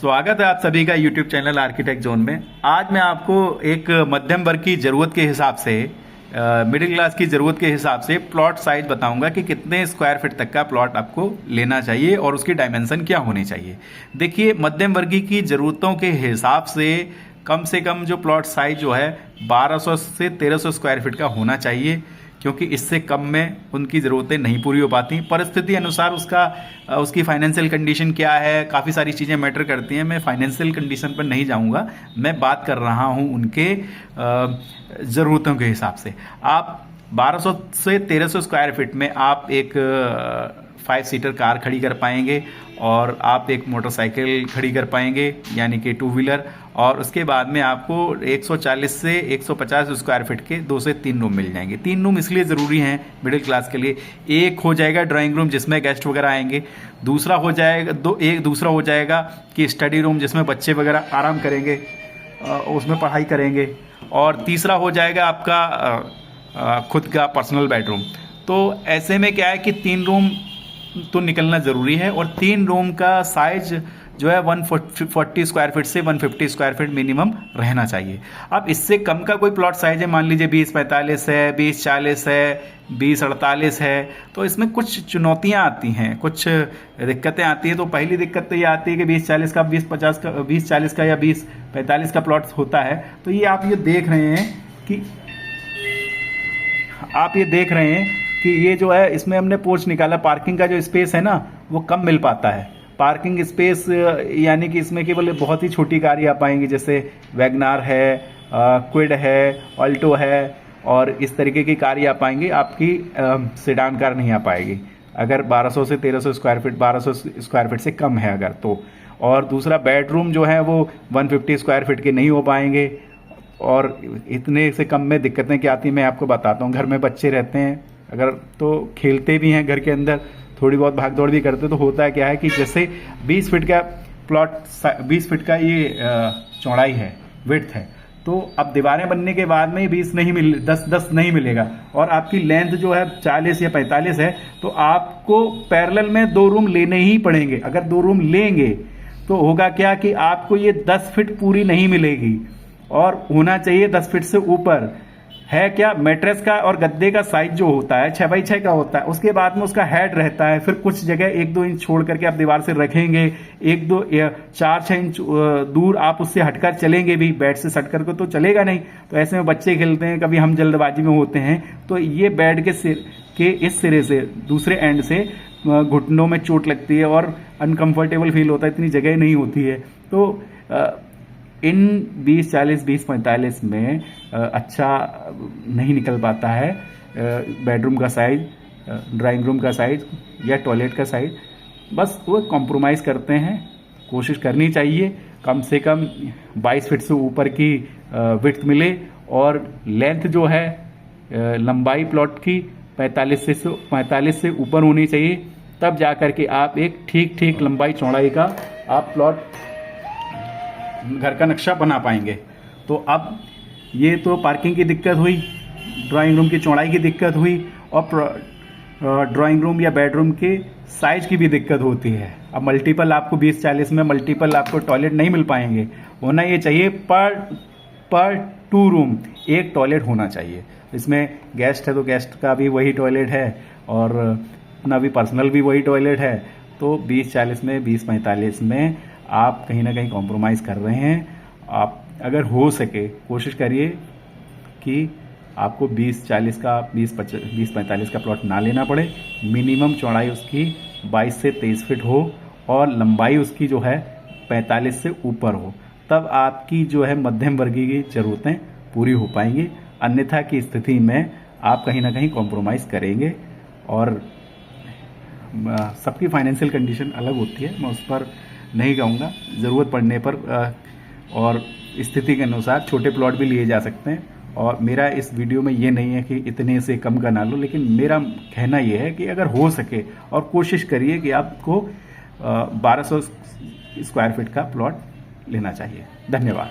स्वागत है आप सभी का YouTube चैनल आर्किटेक्ट जोन में। आज मैं आपको एक मध्यम वर्ग की ज़रूरत के हिसाब से मिडिल क्लास की ज़रूरत के हिसाब से प्लॉट साइज बताऊंगा कि कितने स्क्वायर फीट तक का प्लॉट आपको लेना चाहिए और उसकी डायमेंशन क्या होनी चाहिए। देखिए, मध्यम वर्गीय की ज़रूरतों के हिसाब से कम जो प्लॉट साइज जो है 1200 से 1300 स्क्वायर फीट का होना चाहिए, क्योंकि इससे कम में उनकी ज़रूरतें नहीं पूरी हो पाती। परिस्थिति अनुसार उसकी फाइनेंशियल कंडीशन क्या है, काफ़ी सारी चीज़ें मैटर करती हैं। मैं फाइनेंशियल कंडीशन पर नहीं जाऊंगा, मैं बात कर रहा हूं उनके ज़रूरतों के हिसाब से। आप 1200 से 1300 स्क्वायर फीट में आप एक 5 सीटर कार खड़ी कर पाएंगे और आप एक मोटरसाइकिल खड़ी कर पाएंगे, यानी कि 2 व्हीलर। और उसके बाद में आपको 140 से 150 स्क्वायर फीट के 2 से 3 रूम मिल जाएंगे। 3 रूम इसलिए ज़रूरी हैं मिडिल क्लास के लिए। एक हो जाएगा ड्राइंग रूम जिसमें गेस्ट वगैरह आएंगे, दूसरा हो जाएगा कि स्टडी रूम जिसमें बच्चे वगैरह आराम करेंगे, उसमें पढ़ाई करेंगे, और तीसरा हो जाएगा आपका खुद का पर्सनल बेडरूम। तो ऐसे में क्या है कि 3 रूम तो निकलना ज़रूरी है, और 3 रूम का साइज जो है 140 स्क्वायर फीट से 150 स्क्वायर फीट मिनिमम रहना चाहिए। अब इससे कम का कोई प्लॉट साइज है, मान लीजिए 2045 है, 2040 है, 2048 है, तो इसमें कुछ चुनौतियां आती हैं, कुछ दिक्कतें आती हैं। तो पहली दिक्कत तो ये आती है कि 2040 का 2040 का या 2045 का प्लॉट होता है, तो ये आप ये देख रहे हैं कि ये जो है, इसमें हमने पोर्च निकाला, पार्किंग का जो स्पेस है ना वो कम मिल पाता है। पार्किंग स्पेस यानी कि इसमें केवल बहुत ही छोटी कार ही आ पाएंगी, जैसे वैगनार है, क्विड है, ऑल्टो है, और इस तरीके की कार ही आ पाएंगी। आपकी सेडान कार नहीं आ पाएगी अगर 1200 से 1300 स्क्वायर फीट 1200 स्क्वायर फीट से कम है अगर तो। और दूसरा, बेडरूम जो है वो 150 स्क्वायर फीट के नहीं हो पाएंगे। और इतने से कम में दिक्कतें क्या आती हैं मैं आपको बताता हूँ। घर में बच्चे रहते हैं अगर, तो खेलते भी हैं घर के अंदर, थोड़ी बहुत भाग दौड़ भी करते, तो होता है क्या है कि जैसे 20 फीट का प्लॉट, 20 फीट का ये चौड़ाई है, विड्थ है, तो अब दीवारें बनने के बाद में 10 नहीं मिलेगा, और आपकी लेंथ जो है 40 या 45 है, तो आपको पैरेलल में 2 रूम लेने ही पड़ेंगे। अगर 2 रूम लेंगे तो होगा क्या कि आपको ये 10 फीट पूरी नहीं मिलेगी, और होना चाहिए 10 फीट से ऊपर। है क्या, मैट्रेस का और गद्दे का साइज जो होता है 6x6 का होता है, उसके बाद में उसका हेड रहता है। फिर कुछ जगह 1-2 इंच छोड़ करके आप दीवार से रखेंगे, 4-6 इंच दूर आप उससे हटकर चलेंगे भी, बेड से सट करके तो चलेगा नहीं। तो ऐसे में बच्चे खेलते हैं, कभी हम जल्दबाजी में होते हैं, तो ये बेड के इस सिरे से दूसरे एंड से घुटनों में चोट लगती है और अनकंफर्टेबल फील होता है, इतनी जगह नहीं होती है। तो इन 2040, 2045 में अच्छा नहीं निकल पाता है बेडरूम का साइज, ड्राइंग रूम का साइज या टॉयलेट का साइज। बस वो कॉम्प्रोमाइज़ करते हैं। कोशिश करनी चाहिए कम से कम 22 फीट से ऊपर की विड्थ मिले, और लेंथ जो है लंबाई प्लॉट की 45 से ऊपर होनी चाहिए। तब जा कर के आप एक ठीक लंबाई चौड़ाई का आप प्लॉट घर का नक्शा बना पाएंगे। तो अब ये तो पार्किंग की दिक्कत हुई, ड्राइंग रूम की चौड़ाई की दिक्कत हुई, और ड्राइंग रूम या बेडरूम के साइज की भी दिक्कत होती है। अब मल्टीपल आपको 2040 में मल्टीपल आपको टॉयलेट नहीं मिल पाएंगे। होना ये चाहिए पर 2 रूम एक टॉयलेट होना चाहिए। इसमें गेस्ट है तो गेस्ट का भी वही टॉयलेट है, और अपना भी पर्सनल भी वही टॉयलेट है। तो 2040 में 2045 में आप कहीं ना कहीं कॉम्प्रोमाइज़ कर रहे हैं। आप अगर हो सके कोशिश करिए कि आपको 2040 का 2045 का प्लॉट ना लेना पड़े। मिनिमम चौड़ाई उसकी 22 से 23 फीट हो, और लंबाई उसकी जो है 45 से ऊपर हो। तब आपकी जो है मध्यम वर्गीय की ज़रूरतें पूरी हो पाएंगी। अन्यथा की स्थिति में आप कहीं ना कहीं कॉम्प्रोमाइज़ करेंगे। और सबकी फाइनेंशियल कंडीशन अलग होती है, मैं उस पर नहीं कहूँगा। ज़रूरत पड़ने पर और स्थिति के अनुसार छोटे प्लॉट भी लिए जा सकते हैं। और मेरा इस वीडियो में ये नहीं है कि इतने से कम का ना लो, लेकिन मेरा कहना ये है कि अगर हो सके और कोशिश करिए कि आपको 1200 स्क्वायर फीट का प्लॉट लेना चाहिए। धन्यवाद।